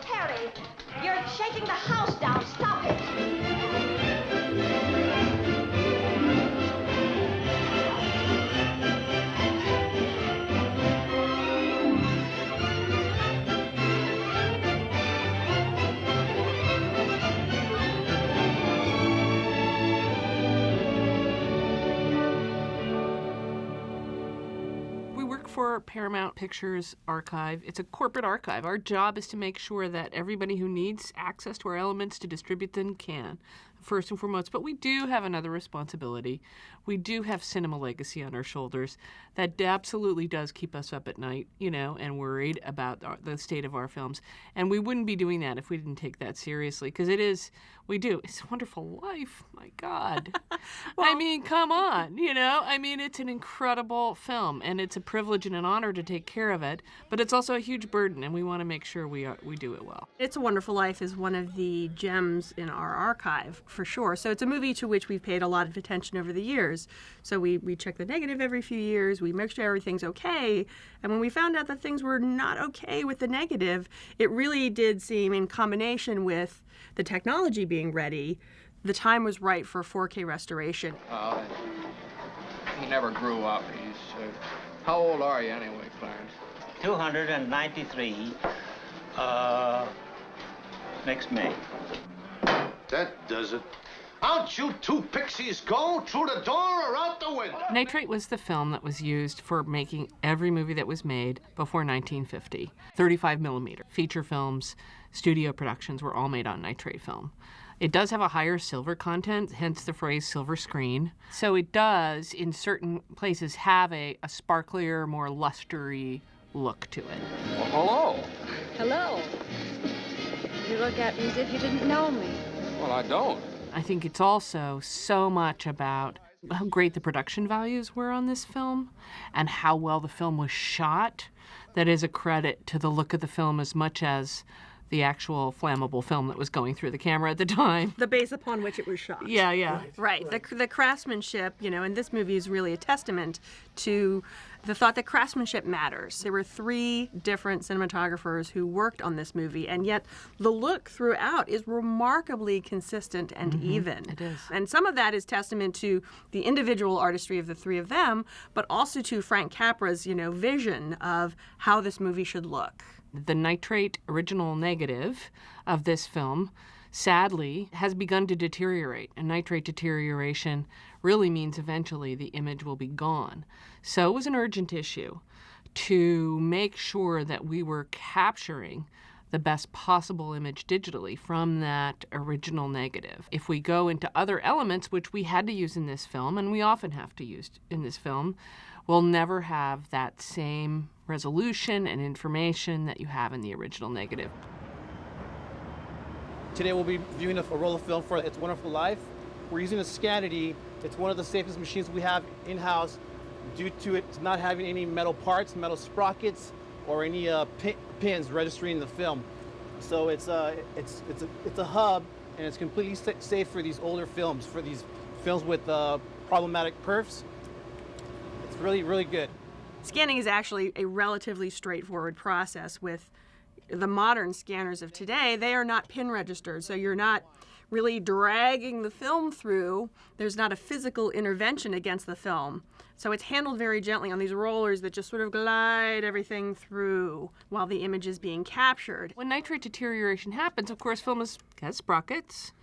Terry, you're shaking the house down. Stop it. For Paramount Pictures Archive. It's a corporate archive. Our job is to make sure that everybody who needs access to our elements to distribute them can, first and foremost. But we do have another responsibility. We do have cinema legacy on our shoulders that absolutely does keep us up at night, and worried about the state of our films. And we wouldn't be doing that if we didn't take that seriously, because we do. It's a Wonderful Life. My God. Well, I mean, come on, it's an incredible film, and it's a privilege and an honor to take care of it, but it's also a huge burden, and we want to make sure we do it well. It's a Wonderful Life is one of the gems in our archive, for sure. So it's a movie to which we've paid a lot of attention over the years. So we check the negative every few years, we make sure everything's okay, and when we found out that things were not okay with the negative, it really did seem, in combination with the technology being ready, the time was right for 4K restoration. He never grew up. How old are you anyway, Clarence? 293. Next May. That does it. Out you two pixies go, through the door or out the window. Nitrate was the film that was used for making every movie that was made before 1950. 35 millimeter feature films, studio productions were all made on nitrate film. It does have a higher silver content, hence the phrase silver screen. So it does, in certain places, have a sparklier, more lustery look to it. Well, hello. Hello. You look at me as if you didn't know me. Well, I don't. I think it's also so much about how great the production values were on this film and how well the film was shot that is a credit to the look of the film as much as the actual flammable film that was going through the camera at the time. The base upon which it was shot. Yeah. Right. The craftsmanship, and this movie is really a testament to the thought that craftsmanship matters. There were 3 different cinematographers who worked on this movie, and yet the look throughout is remarkably consistent and even. It is. And some of that is testament to the individual artistry of the 3 of them, but also to Frank Capra's, vision of how this movie should look. The nitrate original negative of this film, sadly, has begun to deteriorate. And nitrate deterioration really means eventually the image will be gone. So it was an urgent issue to make sure that we were capturing the best possible image digitally from that original negative. If we go into other elements, which we had to use in this film, and we often have to use in this film, we'll never have that same resolution and information that you have in the original negative. Today we'll be viewing a roll of film for It's Wonderful Life. We're using a Scanity. It's one of the safest machines we have in-house due to it not having any metal parts, metal sprockets, or any pins registering the film. So it's a hub, and it's completely safe for these older films, for these films with problematic perfs. It's really, really good. Scanning is actually a relatively straightforward process. With the modern scanners of today, they are not pin registered, so you're not really dragging the film through. There's not a physical intervention against the film. So it's handled very gently on these rollers that just sort of glide everything through while the image is being captured. When nitrate deterioration happens, of course, film has sprockets.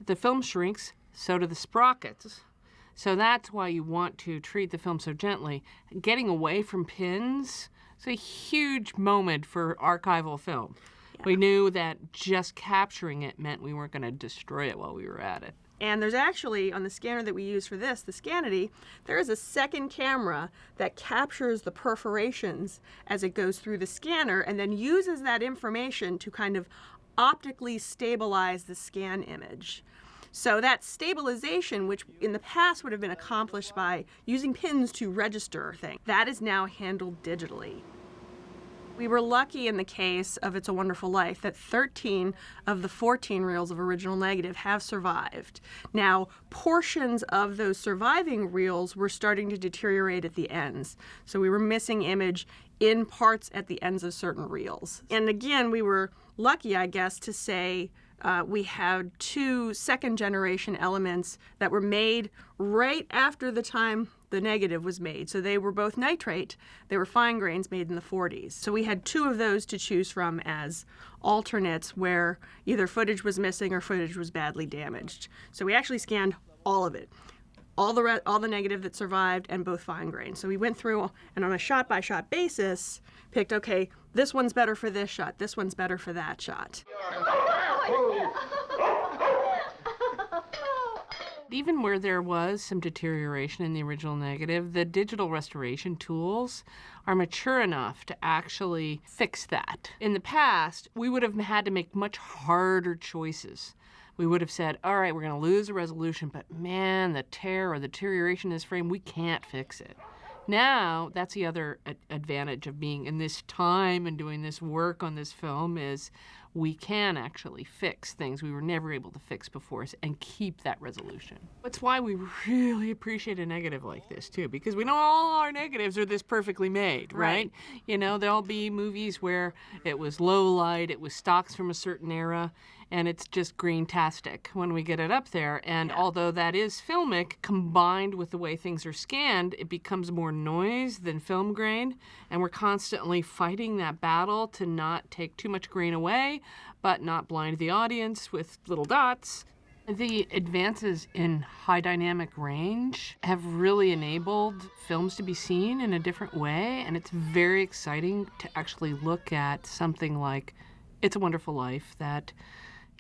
If the film shrinks, so do the sprockets. So that's why you want to treat the film so gently. Getting away from pins is a huge moment for archival film. Yeah. We knew that just capturing it meant we weren't going to destroy it while we were at it. And there's actually, on the scanner that we use for this, the Scanity, there is a second camera that captures the perforations as it goes through the scanner and then uses that information to kind of optically stabilize the scan image. So that stabilization, which in the past would have been accomplished by using pins to register things, that is now handled digitally. We were lucky in the case of It's a Wonderful Life that 13 of the 14 reels of original negative have survived. Now, portions of those surviving reels were starting to deteriorate at the ends. So we were missing image in parts at the ends of certain reels. And again, we were lucky, I guess, to say we had 2 second-generation elements that were made right after the time the negative was made. So they were both nitrate. They were fine grains made in the 40s. So we had 2 of those to choose from as alternates where either footage was missing or footage was badly damaged. So we actually scanned all of it. All the negative that survived and both fine grain. So we went through and on a shot-by-shot basis picked, okay, this one's better for this shot, this one's better for that shot. Even where there was some deterioration in the original negative, the digital restoration tools are mature enough to actually fix that. In the past, we would have had to make much harder choices. We would have said, all right, we're going to lose the resolution, but man, the tear or the deterioration in this frame, we can't fix it. Now, that's the other advantage of being in this time and doing this work on this film is we can actually fix things we were never able to fix before and keep that resolution. That's why we really appreciate a negative like this, too, because we know all our negatives are this perfectly made, right? You know, there'll be movies where it was low light, it was stocks from a certain era, and it's just green-tastic when we get it up there. And although that is filmic, combined with the way things are scanned, it becomes more noise than film grain. And we're constantly fighting that battle to not take too much grain away, but not blind the audience with little dots. The advances in high dynamic range have really enabled films to be seen in a different way. And it's very exciting to actually look at something like It's a Wonderful Life that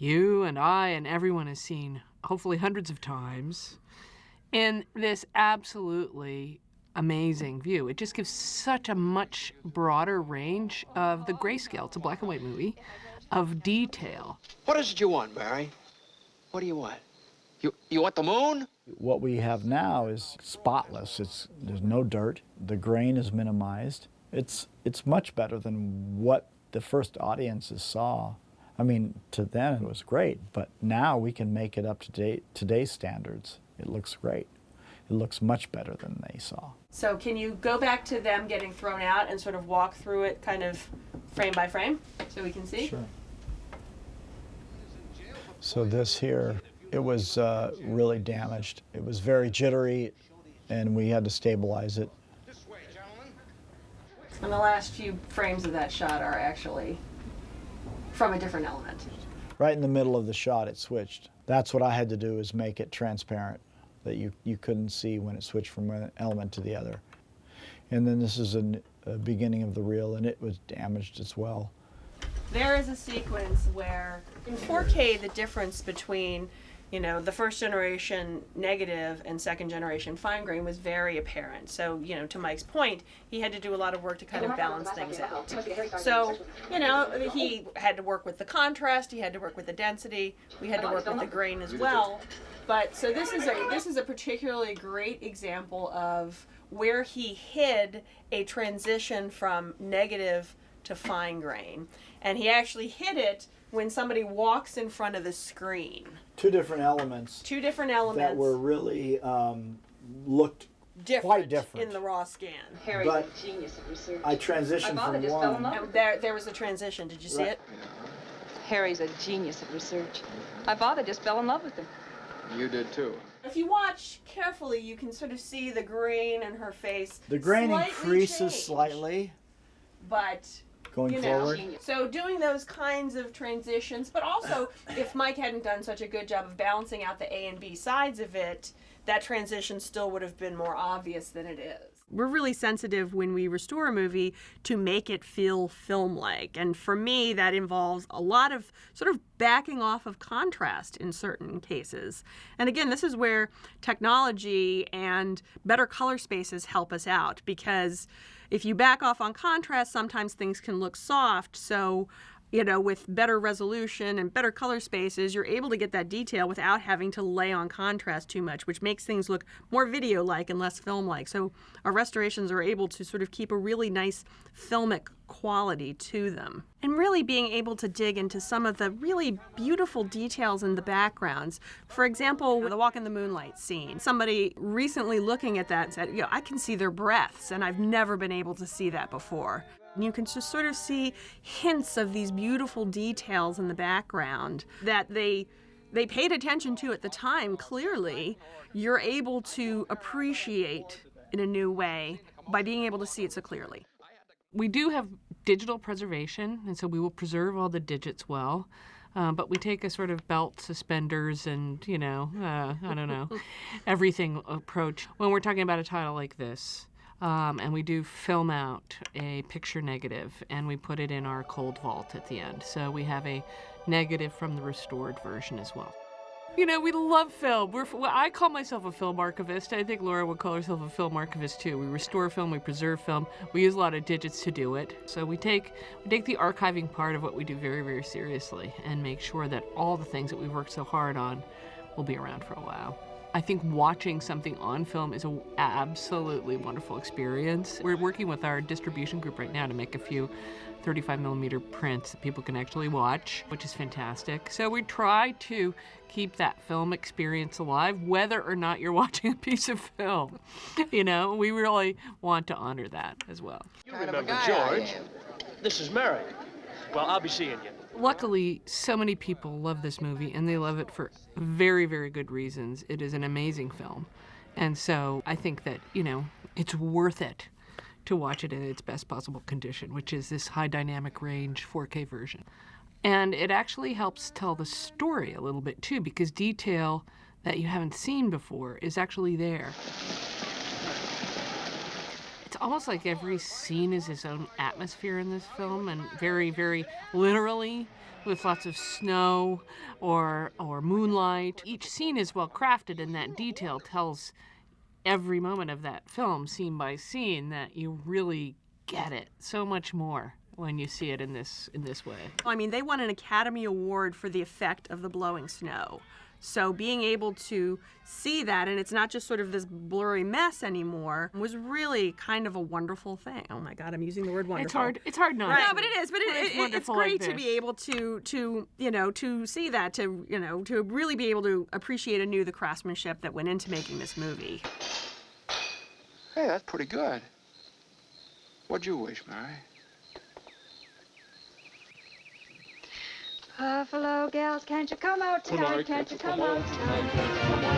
you and I and everyone has seen hopefully hundreds of times in this absolutely amazing view. It just gives such a much broader range of the grayscale. It's a black and white movie of detail. What is it you want, Barry? What do you want? You want the moon? What we have now is spotless. There's no dirt. The grain is minimized. It's much better than what the first audiences saw. I mean, to them it was great, but now we can make it up to today's standards. It looks great. It looks much better than they saw. So can you go back to them getting thrown out and sort of walk through it kind of frame by frame so we can see? Sure. So this here, it was really damaged. It was very jittery, and we had to stabilize it. And the last few frames of that shot are actually from a different element. Right in the middle of the shot, it switched. That's what I had to do, is make it transparent, that you couldn't see when it switched from one element to the other. And then this is a beginning of the reel, and it was damaged as well. There is a sequence where in 4K the difference between, you know, the first generation negative and second generation fine grain was very apparent. So, you know, to Mike's point, he had to do a lot of work to kind of balance things out. So, you know, he had to work with the contrast, he had to work with the density, we had to work with the grain as well. But so this is a particularly great example of where he hid a transition from negative to fine grain. And he actually hid it when somebody walks in front of the screen. Two different elements. Two different elements. That were really looked quite different in the raw scan. Harry's a genius at research. I transitioned from one. And there was a transition. Did you see it? Harry's a genius at research. My father just fell in love with him. You did too. If you watch carefully, you can sort of see the grain in her face. The grain slightly increases change, slightly. But going forward. So doing those kinds of transitions, but also if Mike hadn't done such a good job of balancing out the A and B sides of it, that transition still would have been more obvious than it is. We're really sensitive when we restore a movie to make it feel film-like. And for me, that involves a lot of sort of backing off of contrast in certain cases. And again, this is where technology and better color spaces help us out, because if you back off on contrast, sometimes things can look soft. So, with better resolution and better color spaces, you're able to get that detail without having to lay on contrast too much, which makes things look more video-like and less film-like. So our restorations are able to sort of keep a really nice filmic quality to them. And really being able to dig into some of the really beautiful details in the backgrounds. For example, the Walk in the Moonlight scene. Somebody recently looking at that said, I can see their breaths, and I've never been able to see that before. You can just sort of see hints of these beautiful details in the background that they paid attention to at the time. Clearly, you're able to appreciate in a new way by being able to see it so clearly. We do have digital preservation, and so we will preserve all the digits well. But we take a sort of belt, suspenders, and, everything approach when we're talking about a title like this. And we do film out a picture negative, and we put it in our cold vault at the end. So we have a negative from the restored version as well. We love film. I call myself a film archivist. I think Laura would call herself a film archivist too. We restore film, we preserve film. We use a lot of digits to do it. So we take the archiving part of what we do very, very seriously and make sure that all the things that we've worked so hard on will be around for a while. I think watching something on film is an absolutely wonderful experience. We're working with our distribution group right now to make a few 35mm prints that people can actually watch, which is fantastic. So we try to keep that film experience alive, whether or not you're watching a piece of film. We really want to honor that as well. You remember George. This is Mary. Well, I'll be seeing you. Luckily, so many people love this movie, and they love it for very, very good reasons. It is an amazing film. And so I think that, it's worth it to watch it in its best possible condition, which is this high dynamic range 4K version. And it actually helps tell the story a little bit too, because detail that you haven't seen before is actually there. It's almost like every scene is its own atmosphere in this film, and very, very literally, with lots of snow or moonlight. Each scene is well crafted, and that detail tells every moment of that film, scene by scene, that you really get it so much more when you see it in this way. I mean, they won an Academy Award for the effect of the blowing snow. So being able to see that, and it's not just sort of this blurry mess anymore, was really kind of a wonderful thing. Oh my God, I'm using the word wonderful. It's hard not. No, but it is. But it's great to be able to see that, to really be able to appreciate anew the craftsmanship that went into making this movie. Hey, that's pretty good. What'd you wish, Mary? Buffalo gals, can't you come out tonight? Can't you come out tonight?